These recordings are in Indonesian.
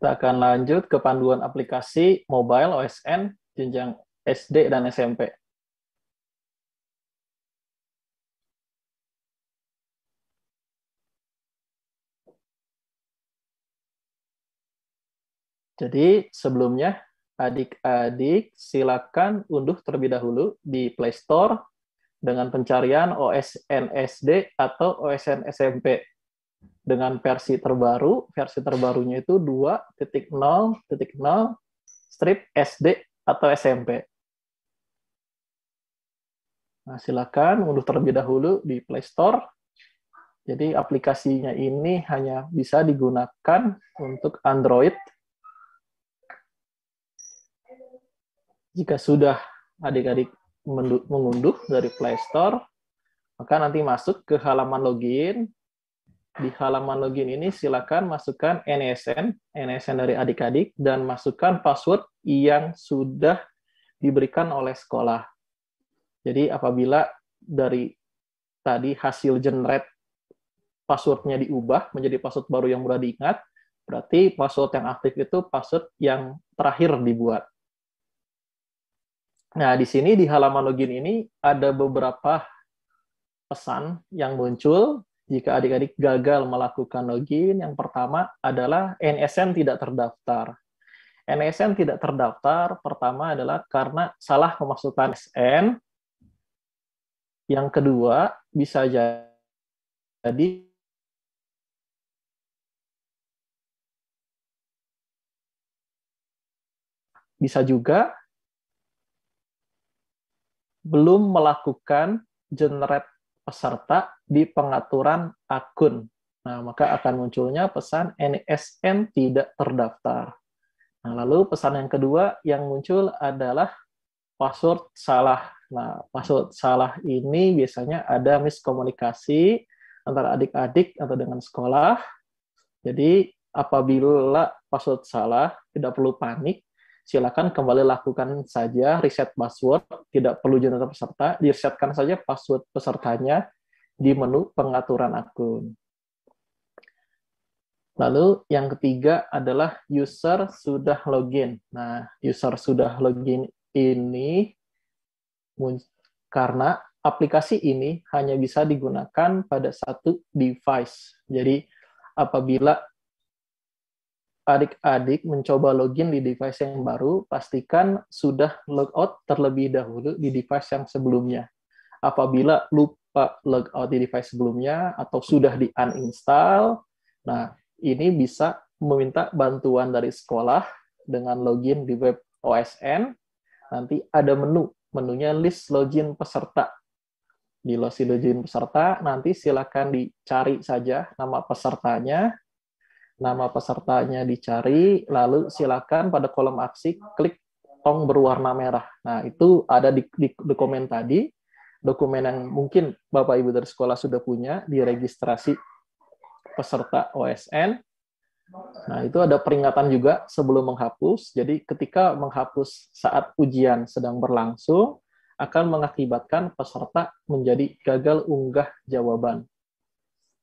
Kita akan lanjut ke panduan aplikasi mobile OSN jenjang SD dan SMP. Jadi sebelumnya adik-adik silakan unduh terlebih dahulu di Play Store dengan pencarian OSN SD atau OSN SMP dengan versi terbaru. Versi terbarunya itu 2.0.0 strip SD atau SMP. Nah, silakan unduh terlebih dahulu di Play Store. Jadi aplikasinya ini hanya bisa digunakan untuk Android. Jika sudah adik-adik mengunduh dari Play Store, maka nanti masuk ke halaman login. Di halaman login ini silakan masukkan NISN dari adik-adik, dan masukkan password yang sudah diberikan oleh sekolah. Jadi apabila dari tadi hasil generate passwordnya diubah menjadi password baru yang mudah diingat, berarti password yang aktif itu password yang terakhir dibuat. Nah, di sini di halaman login ini ada beberapa pesan yang muncul jika adik-adik gagal melakukan login. Yang pertama adalah NISN tidak terdaftar. NISN tidak terdaftar pertama adalah karena salah memasukkan SN. Yang kedua, bisa jadi bisa juga belum melakukan generate peserta di pengaturan akun. Nah, maka akan munculnya pesan NISN tidak terdaftar. Nah, lalu pesan yang kedua yang muncul adalah password salah. Nah, password salah ini biasanya ada miskomunikasi antara adik-adik atau dengan sekolah. Jadi, apabila password salah, tidak perlu panik. Silakan kembali lakukan saja reset password, tidak perlu generate peserta, diresetkan saja password pesertanya di menu pengaturan akun. Lalu yang ketiga adalah user sudah login. Nah, user sudah login ini karena aplikasi ini hanya bisa digunakan pada satu device. Jadi apabila adik-adik mencoba login di device yang baru, pastikan sudah logout terlebih dahulu di device yang sebelumnya. Apabila lupa logout di device sebelumnya atau sudah di-uninstall, nah ini bisa meminta bantuan dari sekolah dengan login di web OSN. Nanti ada menunya list login peserta. Di list login peserta, nanti silakan dicari saja nama pesertanya. Nama pesertanya dicari, lalu silakan pada kolom aksi klik tong berwarna merah. Nah, itu ada di dokumen tadi, dokumen yang mungkin Bapak Ibu dari sekolah sudah punya di registrasi peserta OSN. Nah, itu ada peringatan juga sebelum menghapus. Jadi, ketika menghapus saat ujian sedang berlangsung, akan mengakibatkan peserta menjadi gagal unggah jawaban.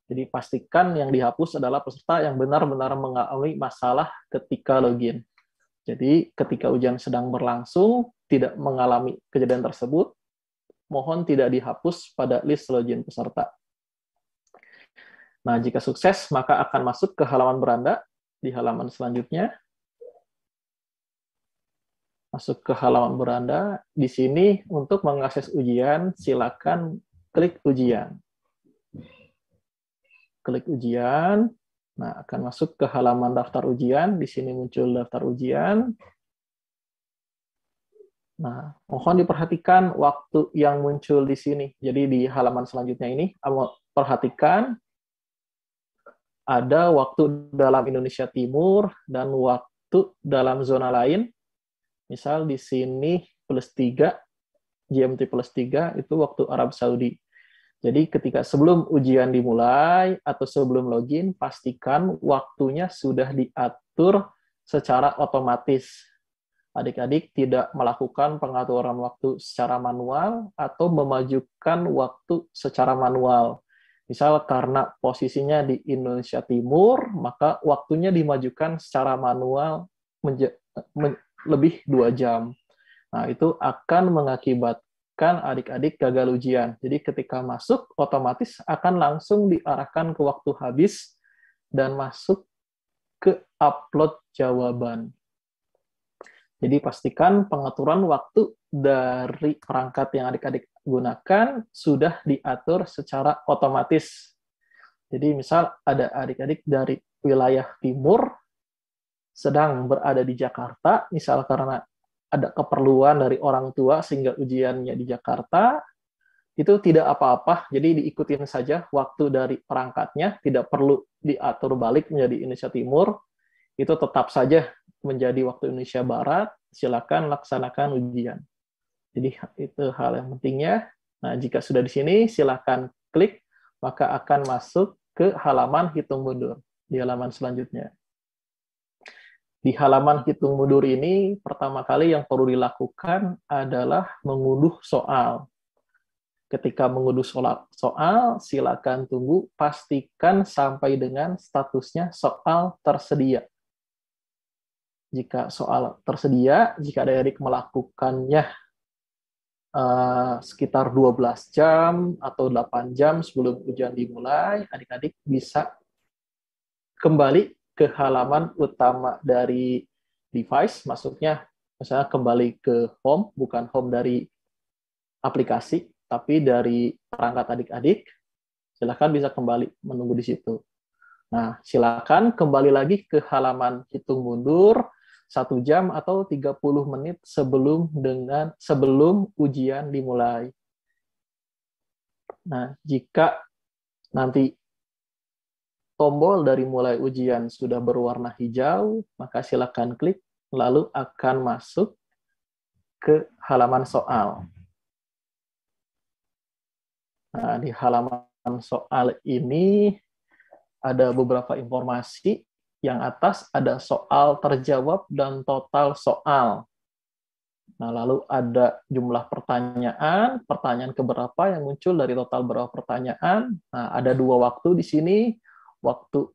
Jadi pastikan yang dihapus adalah peserta yang benar-benar mengalami masalah ketika login. Jadi ketika ujian sedang berlangsung, tidak mengalami kejadian tersebut, mohon tidak dihapus pada list login peserta. Nah, jika sukses, maka akan masuk ke halaman beranda di halaman selanjutnya. Masuk ke halaman beranda. Di sini untuk mengakses ujian, silakan klik ujian. Klik ujian, nah akan masuk ke halaman daftar ujian. Di sini muncul daftar ujian. Nah, mohon diperhatikan waktu yang muncul di sini. Jadi di halaman selanjutnya ini, perhatikan ada waktu dalam Indonesia Timur dan waktu dalam zona lain. Misal di sini +3, GMT +3 itu waktu Arab Saudi. Jadi ketika sebelum ujian dimulai atau sebelum login, pastikan waktunya sudah diatur secara otomatis. Adik-adik tidak melakukan pengaturan waktu secara manual atau memajukan waktu secara manual. Misal karena posisinya di Indonesia Timur, maka waktunya dimajukan secara manual lebih 2 jam. Nah, itu akan mengakibatkan adik-adik gagal ujian. Jadi ketika masuk, otomatis akan langsung diarahkan ke waktu habis dan masuk ke upload jawaban. Jadi pastikan pengaturan waktu dari perangkat yang adik-adik gunakan sudah diatur secara otomatis. Jadi misal ada adik-adik dari wilayah timur sedang berada di Jakarta, misal karena ada keperluan dari orang tua sehingga ujiannya di Jakarta, itu tidak apa-apa, jadi diikutin saja waktu dari perangkatnya, tidak perlu diatur balik menjadi Indonesia Timur, itu tetap saja menjadi waktu Indonesia Barat, silakan laksanakan ujian. Jadi itu hal yang pentingnya. Nah, jika sudah di sini, silakan klik, maka akan masuk ke halaman hitung mundur, di halaman selanjutnya. Di halaman hitung mundur ini, pertama kali yang perlu dilakukan adalah mengunduh soal. Ketika mengunduh soal, silakan tunggu, pastikan sampai dengan statusnya soal tersedia. Jika soal tersedia, jika adik-adik melakukannya sekitar 12 jam atau 8 jam sebelum ujian dimulai, adik-adik bisa kembali ke halaman utama dari device, maksudnya misalnya kembali ke home, bukan home dari aplikasi, tapi dari perangkat adik-adik, silakan bisa kembali menunggu di situ. Nah, silakan kembali lagi ke halaman hitung mundur 1 jam atau 30 menit sebelum ujian dimulai. Nah, jika nanti tombol dari mulai ujian sudah berwarna hijau, maka silakan klik, lalu akan masuk ke halaman soal. Nah, di halaman soal ini ada beberapa informasi. Yang atas ada soal terjawab dan total soal. Nah, lalu ada jumlah pertanyaan, pertanyaan keberapa yang muncul dari total berapa pertanyaan. Nah, ada 2 waktu di sini, waktu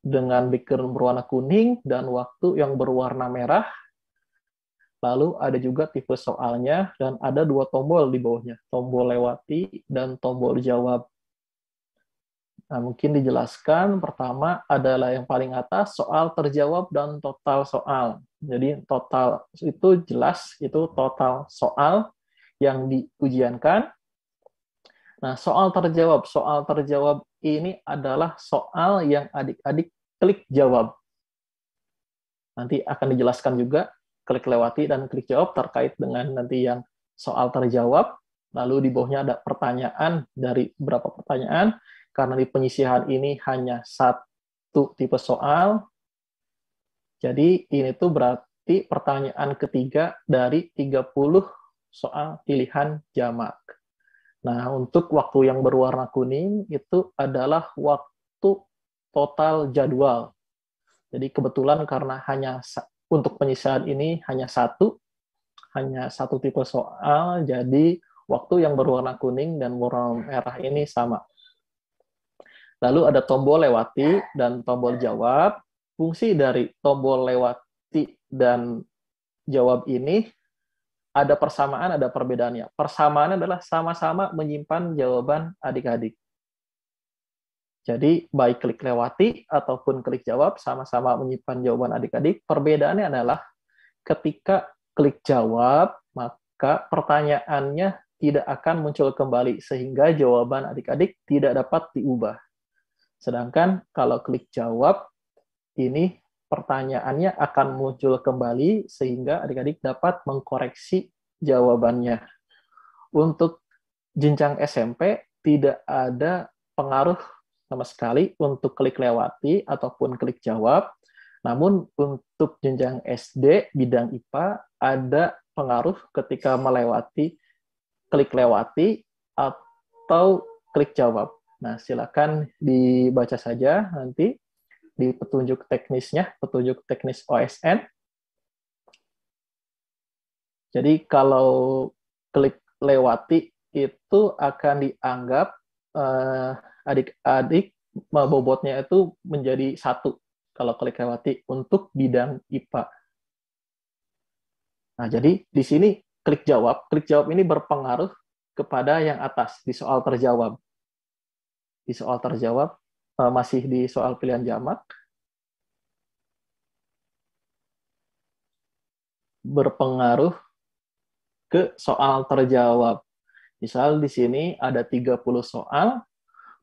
dengan background berwarna kuning dan waktu yang berwarna merah. Lalu ada juga tipe soalnya dan ada 2 tombol di bawahnya, tombol lewati dan tombol jawab. Nah, mungkin dijelaskan, pertama adalah yang paling atas, soal terjawab dan total soal. Jadi total itu jelas, itu total soal yang diujiankan. Nah, soal terjawab ini adalah soal yang adik-adik klik jawab. Nanti akan dijelaskan juga klik lewati dan klik jawab terkait dengan nanti yang soal terjawab. Lalu di bawahnya ada pertanyaan dari berapa pertanyaan. Karena di penyisihan ini hanya 1 tipe soal, jadi ini tuh berarti pertanyaan ketiga dari 30 soal pilihan jamak. Nah, untuk waktu yang berwarna kuning itu adalah waktu total jadwal. Jadi kebetulan karena hanya untuk penyisihan ini hanya satu tipe soal, jadi waktu yang berwarna kuning dan berwarna merah ini sama. Lalu ada tombol lewati dan tombol jawab. Fungsi dari tombol lewati dan jawab ini ada persamaan, ada perbedaannya. Persamaan adalah sama-sama menyimpan jawaban adik-adik. Jadi baik klik lewati ataupun klik jawab sama-sama menyimpan jawaban adik-adik. Perbedaannya adalah ketika klik jawab, maka pertanyaannya tidak akan muncul kembali sehingga jawaban adik-adik tidak dapat diubah. Sedangkan kalau klik jawab, ini pertanyaannya akan muncul kembali sehingga adik-adik dapat mengkoreksi jawabannya. Untuk jenjang SMP, tidak ada pengaruh sama sekali untuk klik lewati ataupun klik jawab. Namun untuk jenjang SD, bidang IPA, ada pengaruh ketika melewati klik lewati atau klik jawab. Nah, silakan dibaca saja nanti di petunjuk teknisnya, petunjuk teknis OSN. Jadi kalau klik lewati itu akan dianggap adik-adik bobotnya itu menjadi satu kalau klik lewati untuk bidang IPA. Nah, jadi di sini klik jawab ini berpengaruh kepada yang atas di soal terjawab. Di soal terjawab, masih di soal pilihan jamak, berpengaruh ke soal terjawab. Misal di sini ada 30 soal,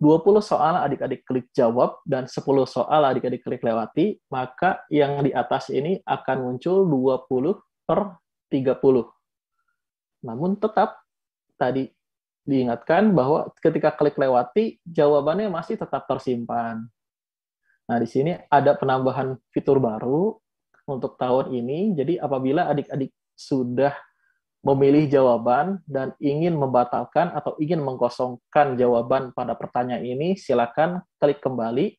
20 soal adik-adik klik jawab, dan 10 soal adik-adik klik lewati, maka yang di atas ini akan muncul 20/30. Namun tetap tadi diingatkan bahwa ketika klik lewati, jawabannya masih tetap tersimpan. Nah, di sini ada penambahan fitur baru untuk tahun ini. Jadi apabila adik-adik sudah memilih jawaban dan ingin membatalkan atau ingin mengkosongkan jawaban pada pertanyaan ini, silakan klik kembali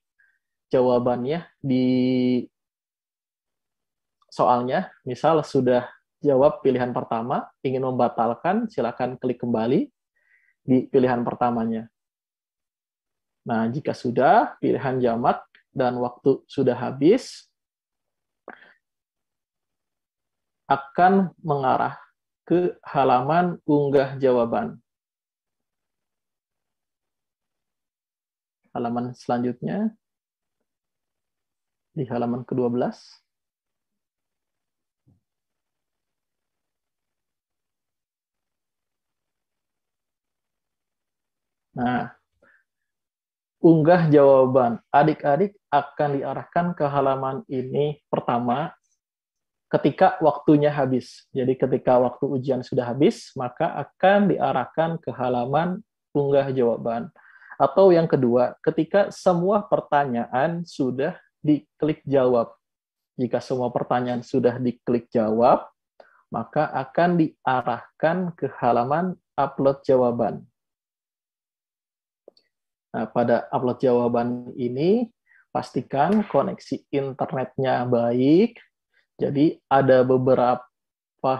jawabannya di soalnya. Misal sudah jawab pilihan pertama, ingin membatalkan, silakan klik kembali di pilihan pertamanya. Nah, jika sudah pilihan jamak dan waktu sudah habis, akan mengarah ke halaman unggah jawaban. Halaman selanjutnya, di halaman ke-12. Nah, unggah jawaban. Adik-adik akan diarahkan ke halaman ini pertama ketika waktunya habis. Jadi ketika waktu ujian sudah habis, maka akan diarahkan ke halaman unggah jawaban. Atau yang kedua, ketika semua pertanyaan sudah diklik jawab. Jika semua pertanyaan sudah diklik jawab, maka akan diarahkan ke halaman upload jawaban. Nah, pada upload jawaban ini, pastikan koneksi internetnya baik. Jadi ada beberapa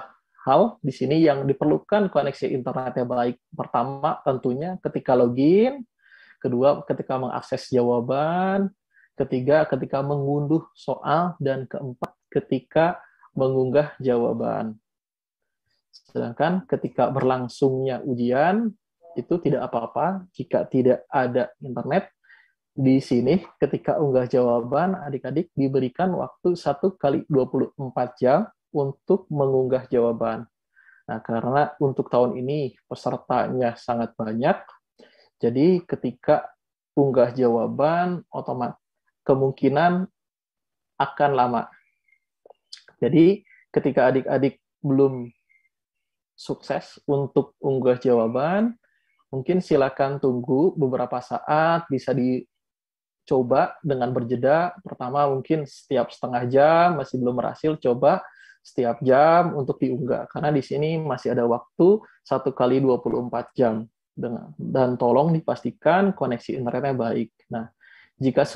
hal di sini yang diperlukan koneksi internetnya baik. Pertama, tentunya ketika login. Kedua, ketika mengakses jawaban. Ketiga, ketika mengunduh soal. Dan keempat, ketika mengunggah jawaban. Sedangkan ketika berlangsungnya ujian, itu tidak apa-apa jika tidak ada internet. Di sini ketika unggah jawaban, adik-adik diberikan waktu 1 kali 24 jam untuk mengunggah jawaban. Nah, karena untuk tahun ini pesertanya sangat banyak, jadi ketika unggah jawaban, otomatis kemungkinan akan lama. Jadi ketika adik-adik belum sukses untuk unggah jawaban, mungkin silakan tunggu beberapa saat, bisa dicoba dengan berjeda. Pertama mungkin setiap setengah jam, masih belum berhasil, coba setiap jam untuk diunggah. Karena di sini masih ada waktu 1 kali 24 jam. Dan tolong dipastikan koneksi internetnya baik. Nah, jika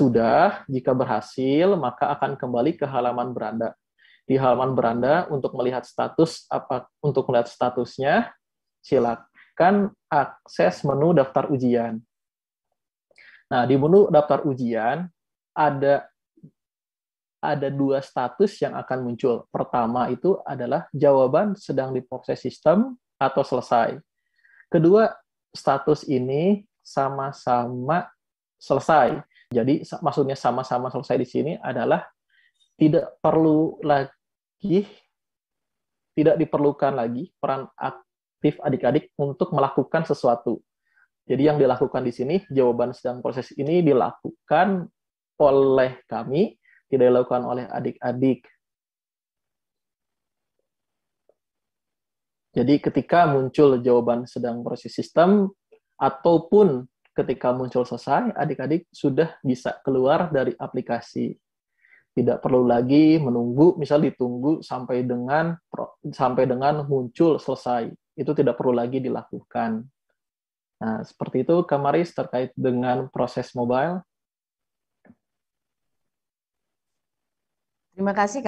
berhasil, maka akan kembali ke halaman beranda. Di halaman beranda untuk melihat statusnya, silakan akses menu daftar ujian. Nah, di menu daftar ujian ada 2 status yang akan muncul. Pertama itu adalah jawaban sedang diproses sistem atau selesai. Kedua, status ini sama-sama selesai. Jadi maksudnya sama-sama selesai di sini adalah tidak diperlukan lagi peran aktif adik-adik untuk melakukan sesuatu. Jadi yang dilakukan di sini, jawaban sedang proses ini dilakukan oleh kami, tidak dilakukan oleh adik-adik. Jadi ketika muncul jawaban sedang proses sistem, ataupun ketika muncul selesai, adik-adik sudah bisa keluar dari aplikasi. Tidak perlu lagi menunggu, misal ditunggu sampai dengan muncul selesai. Itu tidak perlu lagi dilakukan. Nah, seperti itu, Kamaris, terkait dengan proses mobile. Terima kasih, Kak.